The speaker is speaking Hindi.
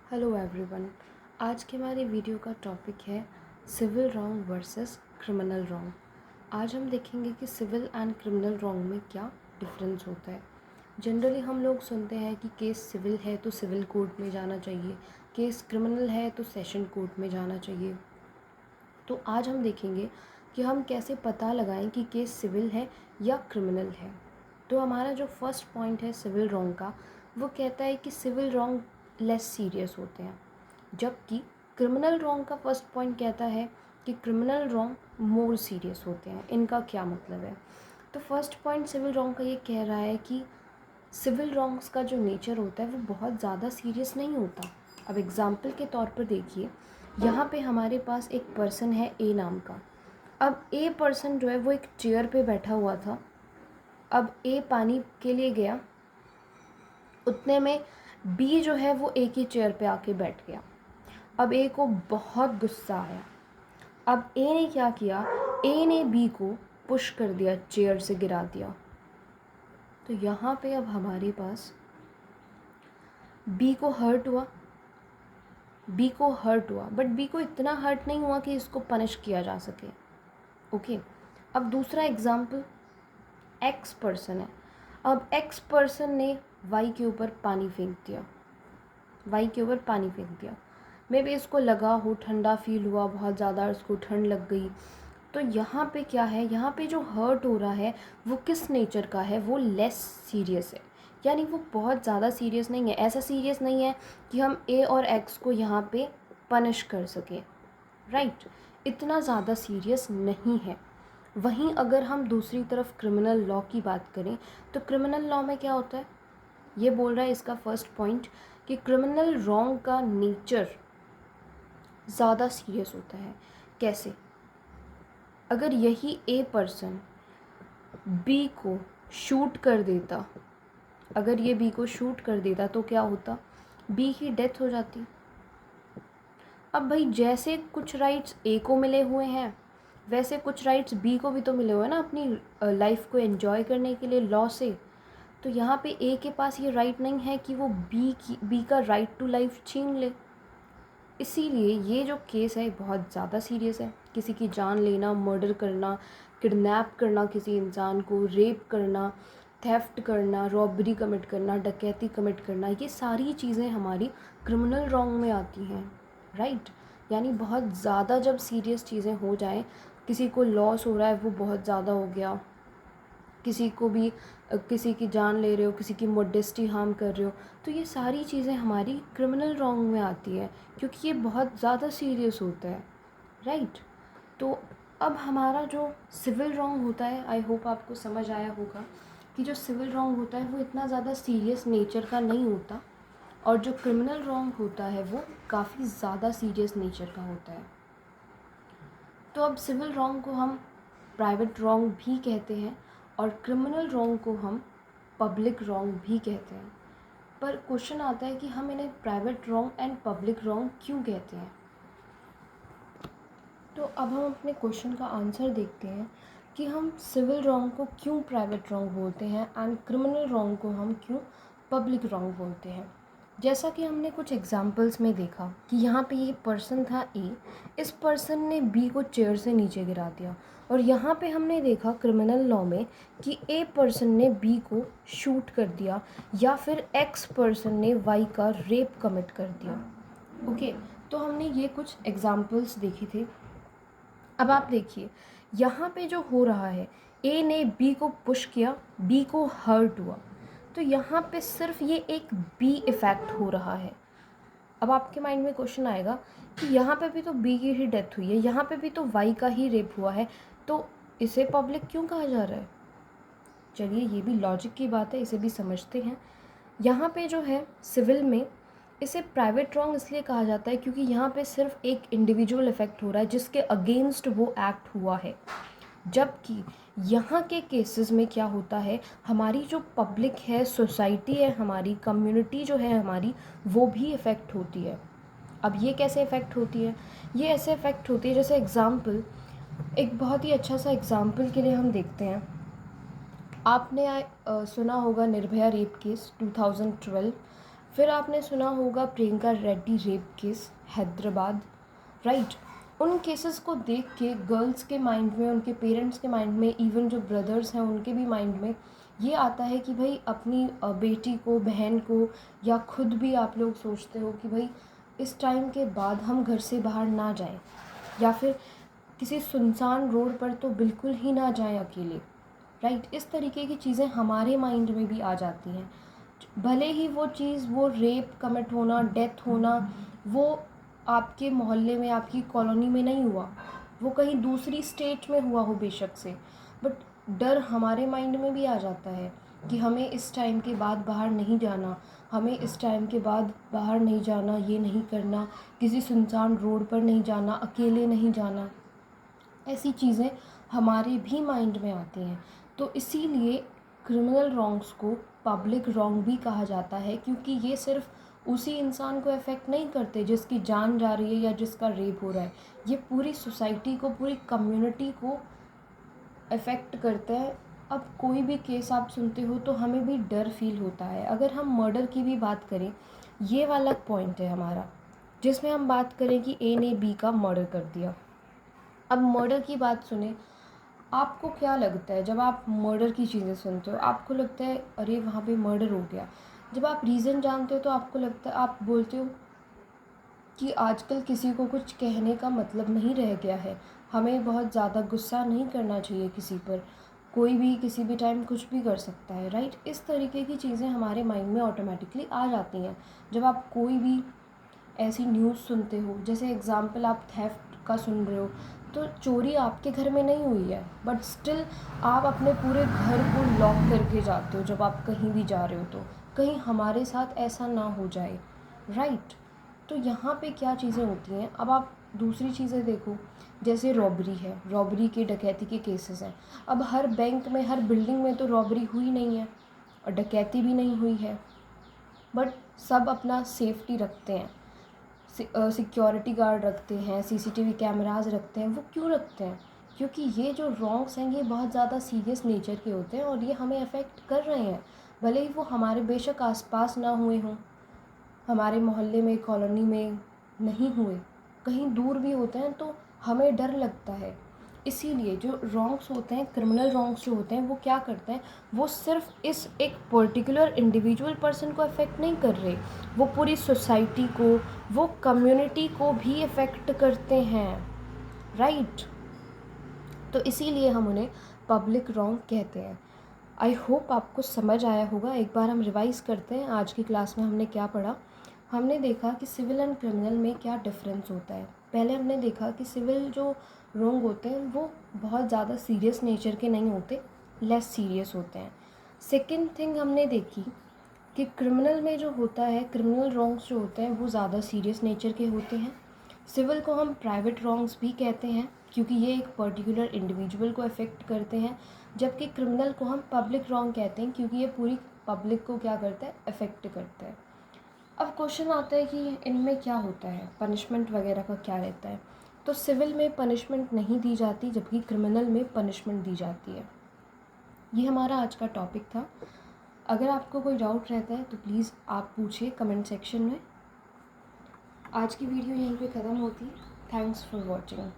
Hello everyone. आज के हमारी वीडियो का टॉपिक है civil wrong versus criminal wrong. आज हम देखेंगे कि सिविल एंड क्रिमिनल रॉन्ग में क्या डिफरेंस होता है। जनरली हम लोग सुनते हैं कि केस सिविल है तो सिविल कोर्ट में जाना चाहिए, केस क्रिमिनल है तो सेशन कोर्ट में जाना चाहिए। तो आज हम देखेंगे कि हम कैसे पता लगाएं कि केस सिविल है या क्रिमिनल है। तो हमारा जो फर्स्ट पॉइंट है सिविल रॉन्ग का, वो कहता है कि सिविल रॉन्ग लेस सीरियस होते हैं, जबकि क्रिमिनल रॉन्ग का फर्स्ट पॉइंट कहता है कि क्रिमिनल रॉन्ग मोर सीरियस होते हैं। इनका क्या मतलब है? तो फर्स्ट पॉइंट सिविल रॉन्ग का ये कह रहा है कि सिविल रॉन्ग्स का जो नेचर होता है वो बहुत ज़्यादा सीरियस नहीं होता। अब एग्ज़ाम्पल के तौर पर देखिए, यहाँ पे हमारे पास एक पर्सन है ए नाम का। अब ए पर्सन जो है वो एक चेयर पे बैठा हुआ था। अब ए पानी के लिए गया, उतने में बी जो है वो ए की चेयर पे आके बैठ गया। अब ए को बहुत गुस्सा आया। अब ए ने क्या किया, ए ने बी को पुश कर दिया, चेयर से गिरा दिया। तो यहाँ पे अब हमारे पास बी को हर्ट हुआ, बट बी को इतना हर्ट नहीं हुआ कि इसको पनिश किया जा सके। ओके। अब दूसरा एग्जाम्पल, एक्स पर्सन है। अब एक्स पर्सन ने वाई के ऊपर पानी फेंक दिया, मे बी इसको लगा हो, ठंडा फील हुआ बहुत ज़्यादा, इसको ठंड लग गई। तो यहाँ पे क्या है, यहाँ पे जो हर्ट हो रहा है वो किस नेचर का है, वो लेस सीरियस है। यानी वो बहुत ज़्यादा सीरियस नहीं है, ऐसा सीरियस नहीं है कि हम ए और एक्स को यहाँ पे पनिश कर सकें, राइट। इतना ज़्यादा सीरियस नहीं है। वहीं अगर हम दूसरी तरफ क्रिमिनल लॉ की बात करें, तो क्रिमिनल लॉ में क्या होता है, ये बोल रहा है इसका फर्स्ट पॉइंट कि क्रिमिनल रॉन्ग का नेचर ज़्यादा सीरियस होता है। कैसे? अगर यही ए पर्सन बी को शूट कर देता, अगर ये बी को शूट कर देता तो क्या होता, बी की डेथ हो जाती। अब भाई जैसे कुछ राइट्स ए को मिले हुए हैं, वैसे कुछ राइट्स बी को भी तो मिले हुए हैं ना, अपनी लाइफ को एंजॉय करने के लिए लॉ से। तो यहाँ पे ए के पास ये राइट नहीं है कि वो बी का राइट टू लाइफ छीन ले। इसीलिए ये जो केस है बहुत ज़्यादा सीरियस है। किसी की जान लेना, मर्डर करना, किडनैप करना किसी इंसान को, रेप करना, थेफ्ट करना, रॉबरी कमिट करना, डकैती कमिट करना, ये सारी चीज़ें हमारी क्रिमिनल रॉन्ग में आती हैं, राइट। यानी बहुत ज़्यादा जब सीरियस चीज़ें हो जाएं, किसी को लॉस हो रहा है वो बहुत ज़्यादा हो गया, किसी को भी किसी की जान ले रहे हो, किसी की मोडेस्टी हार्म कर रहे हो, तो ये सारी चीज़ें हमारी क्रिमिनल रॉन्ग में आती है, क्योंकि ये बहुत ज़्यादा सीरियस होता है, राइट। तो अब हमारा जो सिविल रॉन्ग होता है, आई होप आपको समझ आया होगा कि जो सिविल रॉन्ग होता है वो इतना ज़्यादा सीरियस नेचर का नहीं होता, और जो क्रिमिनल रॉन्ग होता है वो काफ़ी ज़्यादा सीरियस नेचर का होता है। तो अब सिविल रॉन्ग को हम प्राइवेट रॉन्ग भी कहते हैं और क्रिमिनल रॉन्ग को हम पब्लिक रॉन्ग भी कहते हैं। पर क्वेश्चन आता है कि हम इन्हें private wrong and public wrong क्यों कहते हैं। तो अब हम अपने क्वेश्चन का आंसर देखते हैं कि हम सिविल रॉन्ग को क्यों प्राइवेट रॉन्ग बोलते हैं एंड क्रिमिनल रॉन्ग को हम क्यों पब्लिक रॉन्ग बोलते हैं। जैसा कि हमने कुछ एग्जांपल्स में देखा कि यहाँ पे ये पर्सन था ए, इस पर्सन ने बी को चेयर से नीचे गिरा दिया, और यहाँ पे हमने देखा क्रिमिनल लॉ में कि ए पर्सन ने बी को शूट कर दिया, या फिर एक्स पर्सन ने वाई का रेप कमिट कर दिया। ओके। तो हमने ये कुछ एग्जांपल्स देखे थे। अब आप देखिए यहाँ पे जो हो रहा है, ए ने बी को पुश किया, बी को हर्ट हुआ, तो यहाँ पे सिर्फ ये एक बी इफ़ेक्ट हो रहा है। अब आपके माइंड में क्वेश्चन आएगा कि यहाँ पे भी तो बी की ही डेथ हुई है, यहाँ पे भी तो वाई का ही रेप हुआ है, तो इसे पब्लिक क्यों कहा जा रहा है। चलिए ये भी लॉजिक की बात है, इसे भी समझते हैं। यहाँ पे जो है सिविल में इसे प्राइवेट रॉन्ग इसलिए कहा जाता है क्योंकि यहाँ पे सिर्फ एक इंडिविजुअल इफेक्ट हो रहा है जिसके अगेंस्ट वो एक्ट हुआ है, जबकि यहाँ के केसेस में क्या होता है, हमारी जो पब्लिक है, सोसाइटी है, हमारी कम्युनिटी जो है हमारी, वो भी इफ़ेक्ट होती है। अब ये कैसे इफ़ेक्ट होती है, ये ऐसे इफ़ेक्ट होती है जैसे एग्ज़ाम्पल, एक बहुत ही अच्छा सा एग्ज़ाम्पल के लिए हम देखते हैं। आपने सुना होगा निर्भया रेप केस 2012, फिर आपने सुना होगा Priyanka Reddy rape case Hyderabad, right. उन केसेस को देख के गर्ल्स के माइंड में, उनके पेरेंट्स के माइंड में, इवन जो ब्रदर्स हैं उनके भी माइंड में ये आता है कि भाई अपनी बेटी को, बहन को, या खुद भी आप लोग सोचते हो कि भाई इस टाइम के बाद हम घर से बाहर ना जाएं, या फिर किसी सुनसान रोड पर तो बिल्कुल ही ना जाएं अकेले, राइट। इस तरीके की चीज़ें हमारे माइंड में भी आ जाती हैं। भले ही वो चीज़, वो रेप कमिट होना, डेथ होना, वो आपके मोहल्ले में, आपकी कॉलोनी में नहीं हुआ, वो कहीं दूसरी स्टेट में हुआ हो बेशक से, बट डर हमारे माइंड में भी आ जाता है कि हमें इस टाइम के बाद बाहर नहीं जाना, हमें इस टाइम के बाद बाहर नहीं जाना, ये नहीं करना, किसी सुनसान रोड पर नहीं जाना, अकेले नहीं जाना। ऐसी चीज़ें हमारे भी माइंड में आती हैं। तो इसीलिए क्रिमिनल रॉन्ग्स को पब्लिक रॉन्ग भी कहा जाता है, क्योंकि ये सिर्फ उसी इंसान को अफेक्ट नहीं करते जिसकी जान जा रही है या जिसका रेप हो रहा है, ये पूरी सोसाइटी को, पूरी कम्युनिटी को अफेक्ट करता है। अब कोई भी केस आप सुनते हो तो हमें भी डर फील होता है। अगर हम मर्डर की भी बात करें, ये वाला पॉइंट है हमारा, जिसमें हम बात करें कि ए ने बी का मर्डर कर दिया। अब मर्डर की बात सुने, आपको क्या लगता है जब आप मर्डर की चीज़ें सुनते हो? आपको लगता है अरे वहाँ पे मर्डर हो गया। जब आप रीज़न जानते हो तो आपको लगता है, आप बोलते हो कि आजकल किसी को कुछ कहने का मतलब नहीं रह गया है, हमें बहुत ज़्यादा गुस्सा नहीं करना चाहिए किसी पर, कोई भी किसी भी टाइम कुछ भी कर सकता है, राइट। इस तरीके की चीज़ें हमारे माइंड में ऑटोमेटिकली आ जाती हैं जब आप कोई भी ऐसी न्यूज़ सुनते हो। जैसे एग्ज़ाम्पल, आप थेफ्ट का सुन रहे हो, तो चोरी आपके घर में नहीं हुई है, बट स्टिल आप अपने पूरे घर को लॉक करके जाते हो जब आप कहीं भी जा रहे हो, तो कहीं हमारे साथ ऐसा ना हो जाए, राइट। तो यहाँ पे क्या चीज़ें होती हैं। अब आप दूसरी चीज़ें देखो, जैसे रॉबरी है, रॉबरी के, डकैती के केसेस हैं। अब हर बैंक में, हर बिल्डिंग में तो रॉबरी हुई नहीं है और डकैती भी नहीं हुई है, बट सब अपना सेफ्टी रखते हैं, सिक्योरिटी गार्ड रखते हैं, सीसीटीवी कैमरास रखते हैं। वो क्यों रखते हैं? क्योंकि ये जो रॉन्ग्स हैं ये बहुत ज़्यादा सीरियस नेचर के होते हैं और ये हमें अफेक्ट कर रहे हैं। भले ही वो हमारे बेशक आसपास ना हुए हों, हमारे मोहल्ले में, कॉलोनी में नहीं हुए, कहीं दूर भी होते हैं, तो हमें डर लगता है। इसीलिए जो रॉन्ग्स होते हैं, क्रिमिनल रॉन्ग्स जो होते हैं, वो क्या करते हैं, वो सिर्फ इस एक पर्टिकुलर इंडिविजुअल पर्सन को अफेक्ट नहीं कर रहे, वो पूरी सोसाइटी को, वो कम्युनिटी को भी अफेक्ट करते हैं, राइट। तो इसीलिए हम उन्हें पब्लिक रॉन्ग कहते हैं। आई होप आपको समझ आया होगा। एक बार हम रिवाइज़ करते हैं, आज की क्लास में हमने क्या पढ़ा। हमने देखा कि सिविल एंड क्रिमिनल में क्या डिफरेंस होता है। पहले हमने देखा कि सिविल जो रॉन्ग होते हैं वो बहुत ज़्यादा सीरियस नेचर के नहीं होते, लेस सीरियस होते हैं। सेकंड थिंग हमने देखी कि क्रिमिनल में जो होता है, क्रिमिनल रॉन्ग्स जो होते हैं वो ज़्यादा सीरियस नेचर के होते हैं। सिविल को हम प्राइवेट रॉन्ग्स भी कहते हैं क्योंकि ये एक पर्टिकुलर इंडिविजुअल को अफेक्ट करते हैं, जबकि क्रिमिनल को हम पब्लिक रॉन्ग कहते हैं क्योंकि ये पूरी पब्लिक को क्या करता है, अफेक्ट करता है। अब क्वेश्चन आता है कि इनमें क्या होता है, पनिशमेंट वगैरह का क्या रहता है। तो सिविल में पनिशमेंट नहीं दी जाती, जबकि क्रिमिनल में पनिशमेंट दी जाती है। ये हमारा आज का टॉपिक था। अगर आपको कोई डाउट रहता है तो प्लीज़ आप पूछिए कमेंट सेक्शन में। आज की वीडियो यहीं पे ख़त्म होती है। Thanks for watching.